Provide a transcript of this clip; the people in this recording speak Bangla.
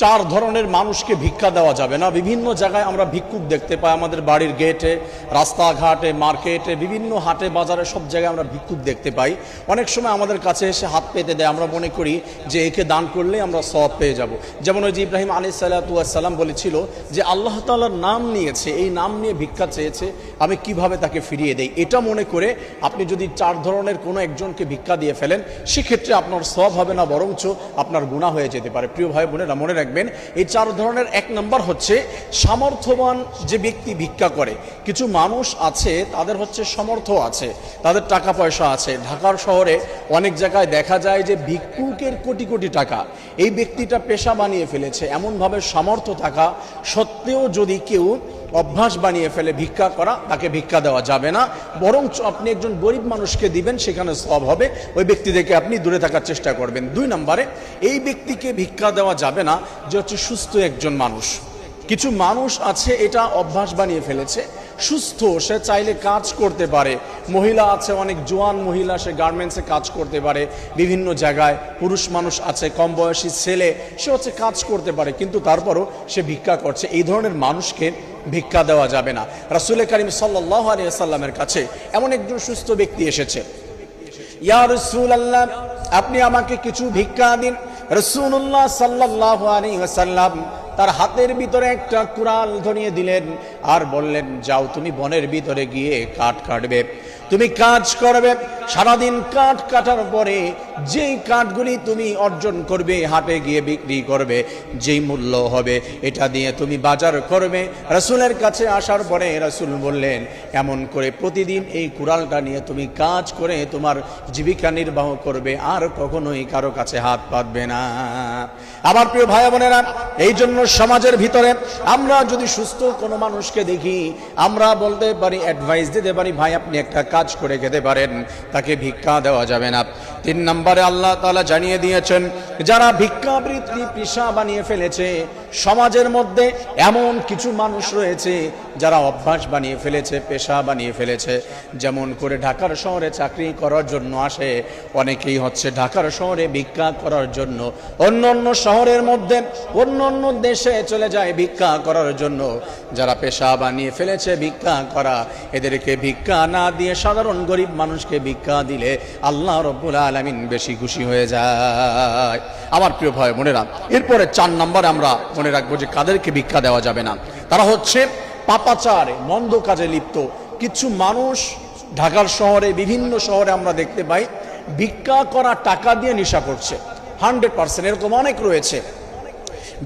চার ধরনের মানুষকে ভিক্ষা দেওয়া যাবে না। বিভিন্ন জায়গায় আমরা ভিক্ষুক দেখতে পাই, আমাদের বাড়ির গেটে, রাস্তাঘাটে, মার্কেটে, বিভিন্ন হাটে বাজারে, সব জায়গায় আমরা ভিক্ষুক দেখতে পাই। অনেক সময় আমাদের কাছে এসে হাত পেতে দেয়, আমরা মনে করি যে একে দান করলে আমরা সওয়াব পেয়ে যাব। যেমন ওই যে ইব্রাহিম আলাইহিস সালাম বলেছিল যে আল্লাহ তাআলার নাম নিয়েছে, এই নাম নিয়ে ভিক্ষা চেয়েছে, আমি কিভাবে তাকে ফিরিয়ে দেই। এটা মনে করে আপনি যদি চার ধরনের কোনো একজনকে ভিক্ষা দিয়ে ফেলেন, সেক্ষেত্রে আপনার সওয়াব হবে না, বরঞ্চ আপনার গুনাহ হয়ে যেতে পারে। প্রিয় ভাই বোনেরা, মনে রাখবেন এই চার ধরনের এক নম্বর হচ্ছে সামর্থ্যবান যে ব্যক্তি ভিক্ষা করে। কিছু মানুষ আছে তাদের হচ্ছে সামর্থ্য আছে, তাদের টাকা পয়সা আছে। ঢাকার শহরে অনেক জায়গায় দেখা যায় যে ভিক্ষুকের কোটি কোটি টাকা এই ব্যক্তিটা পেশা বানিয়ে ফেলেছে। এমনভাবে সামর্থ্য থাকা সত্ত্বেও যদি কেউ অভ্যাস বানিয়ে ফেলে ভিক্ষা করা, তাকে ভিক্ষা দেওয়া যাবে না, বরঞ্চ আপনি একজন গরিব মানুষকে দিবেন, সেখানে সওয়াব হবে। ওই ব্যক্তি থেকে আপনি দূরে থাকার চেষ্টা করবেন। দুই নম্বরে এই ব্যক্তিকে ভিক্ষা দেওয়া যাবে না যে হচ্ছে সুস্থ একজন মানুষ। কিছু মানুষ আছে এটা অভ্যাস বানিয়ে ফেলেছে, সুস্থ, সে চাইলে কাজ করতে পারে। মহিলা আছে, অনেক জোয়ান মহিলা, সে গার্মেন্টসে কাজ করতে পারে, বিভিন্ন জায়গায় পুরুষ মানুষ আছে, কম বয়সী ছেলে, সে হচ্ছে কাজ করতে পারে, কিন্তু তারপরও সে ভিক্ষা করছে। এই ধরনের মানুষকে ভিক্ষা দেওয়া যাবে না। রাসূল করিম সাল্লাল্লাহু আলাইহি ওয়াসাল্লামের কাছে এমন একজন সুস্থ ব্যক্তি এসেছে, ইয়া রাসূলুল্লাহ, আপনি আমাকে কিছু ভিক্ষা দিন। রাসূলুল্লাহ সাল্লাল্লাহু আলাইহি ওয়াসাল্লাম তার হাতের ভিতরে একটা কুড়াল ধরিয়ে দিলেন আর বললেন, যাও তুমি বনের ভিতরে গিয়ে কাঠ কাটবে, তুমি কাজ করবে। সারাদিন কাঠ কাটার পরে যেই কাঠগুলি তুমি অর্জন করবে, হাটে গিয়ে বিক্রি করবে, যেই মূল্য হবে এটা দিয়ে তুমি বাজার করবে। রাসূলের কাছে আসার পরে রাসূল বললেন, এমন করে প্রতিদিন এই কুড়ালটা নিয়ে তুমি কাজ করে তোমার জীবিকা নির্বাহ করবে, আর কখনোই কারো কাছে হাত পাতবে না। আমার প্রিয় ভাই বোনেরা, এই জন্য সমাজের ভিতরে আমরা যদি সুস্থ কোনো মানুষকে দেখি, আমরা বলতে পারি, অ্যাডভাইস দিতে পারি, ভাই আপনি একটা কাজ করে খেতে পারেন, তাকে ভিক্ষা দেওয়া যাবে না। তিন নম্বরে আল্লাহ তাআলা জানিয়ে দিয়েছেন, যারা ভিক্ষাবৃত্তি পেশা বানিয়ে ফেলেছে, সমাজের মধ্যে এমন কিছু মানুষ রয়েছে যারা অভ্যাস বানিয়ে ফেলেছে, পেশা বানিয়ে ফেলেছে। যেমন করে ঢাকার শহরে চাকরি করার জন্য আসে, অনেকেই হচ্ছে ঢাকার শহরে ভিক্ষা করার জন্য অন্য অন্য শহরের মধ্যে, অন্য অন্য দেশে চলে যায় ভিক্ষা করার জন্য। যারা পেশা বানিয়ে ফেলেছে ভিক্ষা করা, এদেরকে ভিক্ষা না দিয়ে সাধারণ গরিব মানুষকে ভিক্ষা দিলে আল্লাহ রাব্বুল আলামিন বেশি খুশি হয়ে যায়। আমার প্রিয় ভাই বোনেরা, এরপরে 4 নম্বরে আমরা মনে রাখবো যে কাদেরকে ভিক্ষা দেওয়া যাবে না। তারা হচ্ছে পাপাচারে, মন্দ কাজে লিপ্ত। কিছু মানুষ ঢাকার শহরে, বিভিন্ন শহরে আমরা দেখতে পাই ভিক্ষা করা টাকা দিয়ে নেশা করছে। 100% এরকম অনেক রয়েছে।